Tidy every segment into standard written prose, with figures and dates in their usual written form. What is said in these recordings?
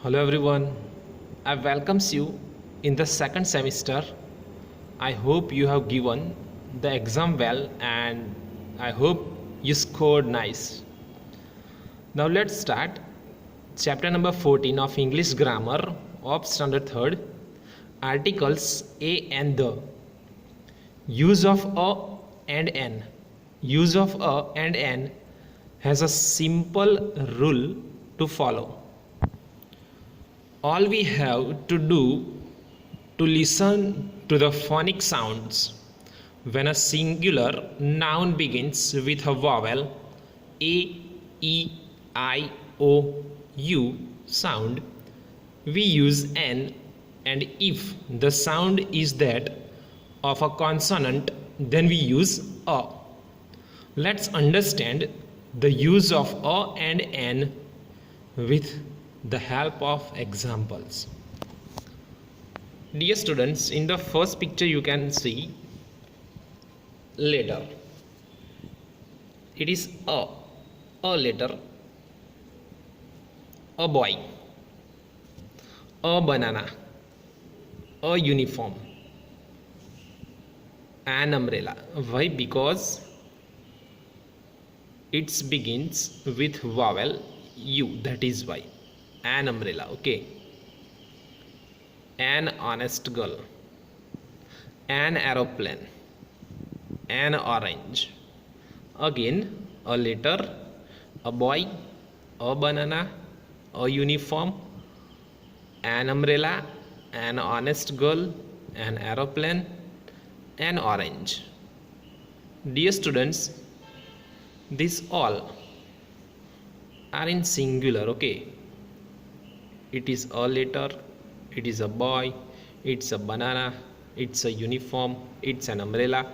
Hello everyone, I welcomes you in the second semester. I hope you have given the exam well and I hope you scored nice. Now let's start chapter number 14 of English grammar of standard 3rd. Articles a and the. Use of a and an. Use of a and an has a simple rule to follow. All we have to do to listen to the phonic sounds when a singular noun begins with a vowel a, e, I, o, u sound, we use an, and if the sound is that of a consonant, then we use a. Let's understand the use of a and an with the help of examples. Dear students, in the first picture you can see letter. It is a letter, a boy, a banana, a uniform, an umbrella. Why? Because it begins with vowel u, that is why. An umbrella, okay. An honest girl, an aeroplane, an orange. Again, a letter, a boy, a banana, a uniform, an umbrella, an honest girl, an aeroplane, an orange. Dear students, these all are in singular, okay. It is a letter, it is a boy, it's a banana, it's a uniform, it's an umbrella,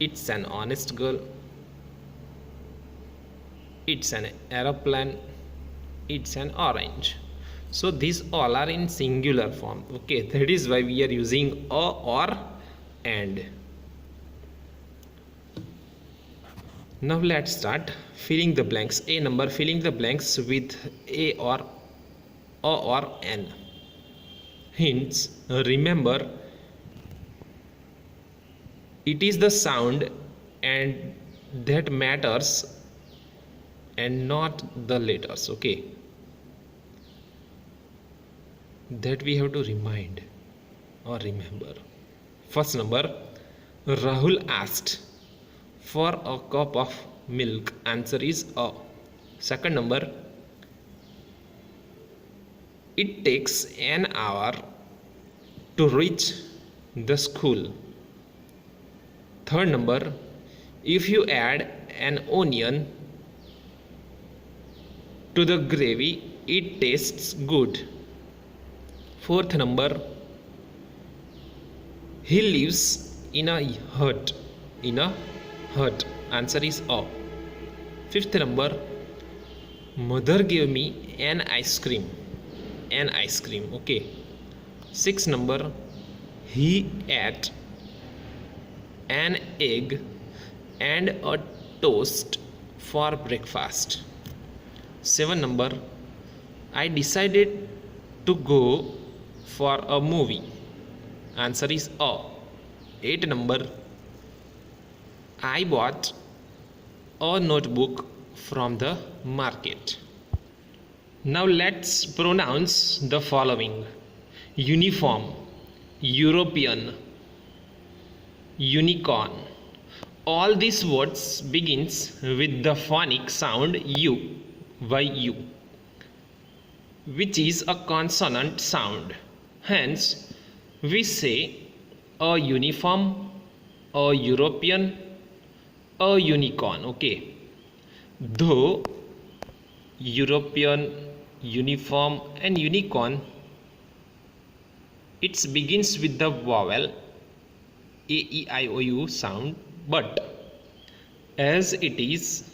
it's an honest girl, it's an aeroplane, it's an orange. So these all are in singular form, okay. That is why we are using a or and. Now let's start filling the blanks. A number, filling the blanks with a or an. Hints, remember it is the sound and that matters and not the letters, okay. That we have to remind or remember. First number, Rahul asked for a cup of milk. Answer is a. Second number, it takes an hour to reach the school. Third number, if you add an onion to the gravy, it tastes good. Fourth number, he lives in a hut. In a hut. Answer is a. Fifth number, mother gave me an ice cream. An ice cream, okay. Sixth number, he ate an egg and a toast for breakfast. Seven number, I decided to go for a movie. Answer is a. Eight number, I bought a notebook from the market. Now let's pronounce the following: uniform, European, unicorn. All these words begins with the phonic sound u, yu, which is a consonant sound. Hence, we say a uniform, a European, a unicorn, okay. Though European, uniform and unicorn, it begins with the vowel a, e, I, o, u sound, but as it is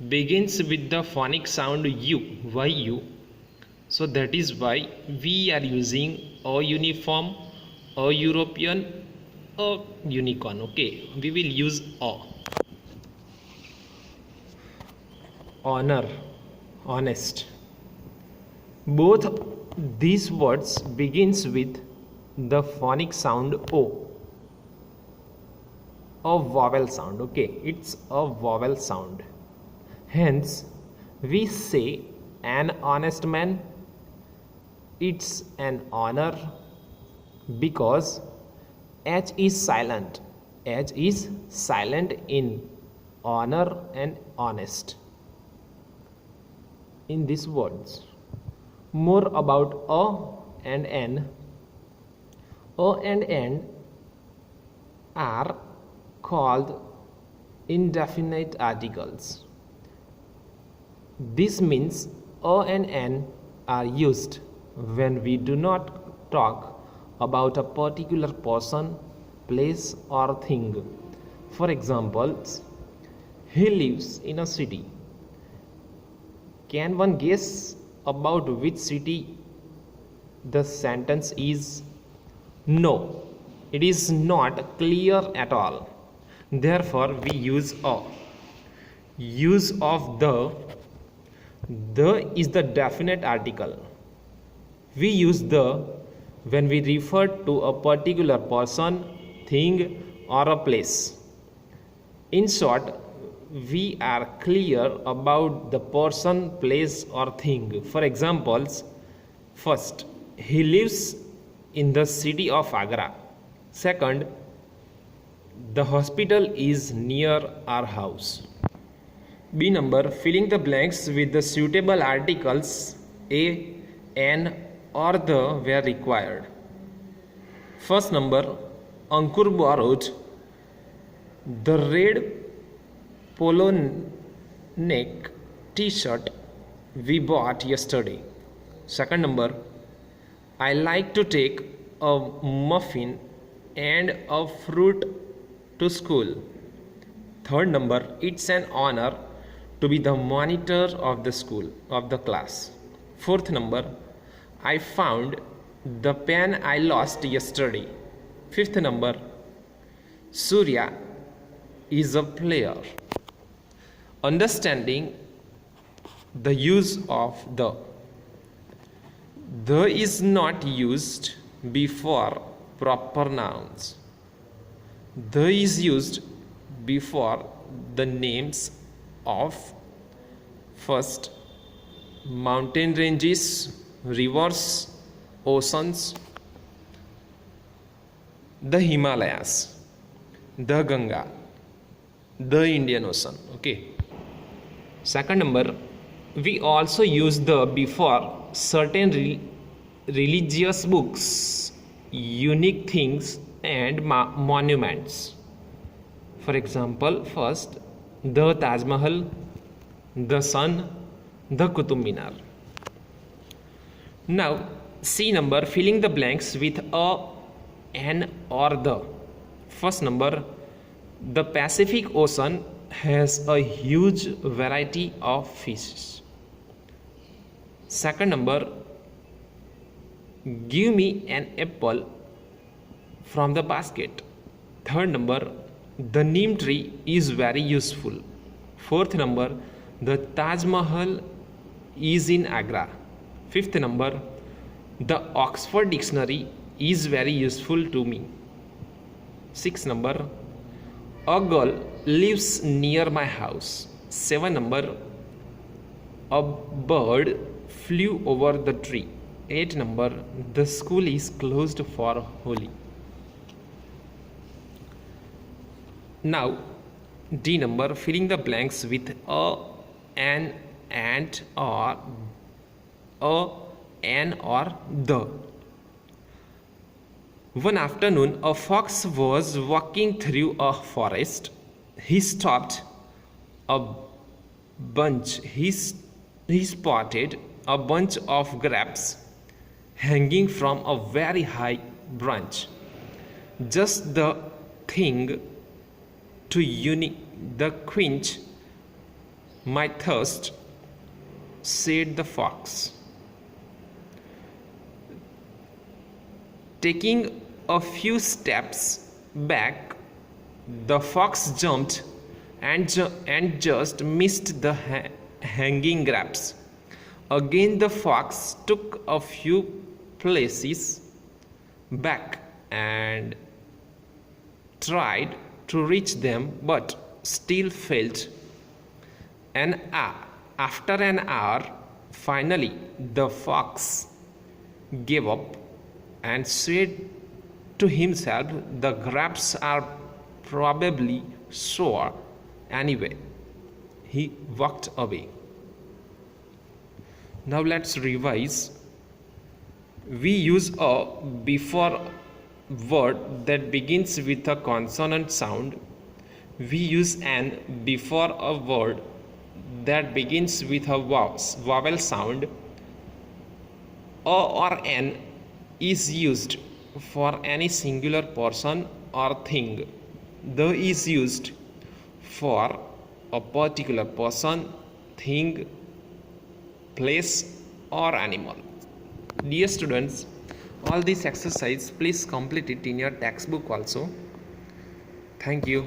begins with the phonic sound u, yu, so that is why we are using a uniform, a European, a unicorn, okay. We will use a. Honor, honest, Both these words begins with the phonic sound O, a vowel sound. Okay, it's a vowel sound. Hence, we say an honest man. It's an honor because H is silent. H is silent in honor and honest. In these words, more about A and N. A and N are called indefinite articles. This means A and N are used when we do not talk about a particular person, place, or thing. For example, he lives in a city. Can one guess about which city the sentence is? No, it is not clear at all. Therefore, we use a. Use of the. The is the definite article. We use the when we refer to a particular person, thing, or a place. In short, we are clear about the person, place, or thing. For examples, first, he lives in the city of Agra. Second, the hospital is near our house. B number, filling the blanks with the suitable articles A, N, or the where required. First number, Ankur borrowed the red polo neck t-shirt we bought yesterday. Second number, I like to take a muffin and a fruit to school. Third number, it's an honor to be the monitor of the school, of the class. Fourth number, I found the pen I lost yesterday. Fifth number, Surya is a player. Understanding the use of the. The is not used before proper nouns. The is used before the names of first mountain ranges, rivers, oceans, the Himalayas, the Ganga, the Indian Ocean. Okay. Second number, we also use the before certain religious books, unique things, and monuments. For example, first, the Taj Mahal, the sun, the Qutub Minar. Now, C number, filling the blanks with a, an, or the. First number, the Pacific Ocean has a huge variety of fishes. Second number, give me an apple from the basket. Third number, the neem tree is very useful. Fourth number, the Taj Mahal is in Agra. Fifth number, the Oxford Dictionary is very useful to me. Sixth number, a girl lives near my house. Seven number, a bird flew over the tree. Eight number, the school is closed for Holi. Now, D number, filling the blanks with a, an, and, or, a, an, or the. One afternoon, a fox was walking through a forest. He stopped a bunch. He spotted a bunch of grapes hanging from a very high branch. Just the thing to quench my thirst, said the fox. Taking a few steps back, the fox jumped and just missed the hanging grapes. Again, the fox took a few places back and tried to reach them but still failed. After an hour, finally the fox gave up and said to himself, "The grapes are probably sour anyway." He walked away. Now let's revise. We use a before word that begins with a consonant sound. We use an before a word that begins with a vowel sound. A or an is used for any singular person or thing. The is used for a particular person, thing, place, or animal. Dear students, all this exercise please complete it in your textbook also. Thank you.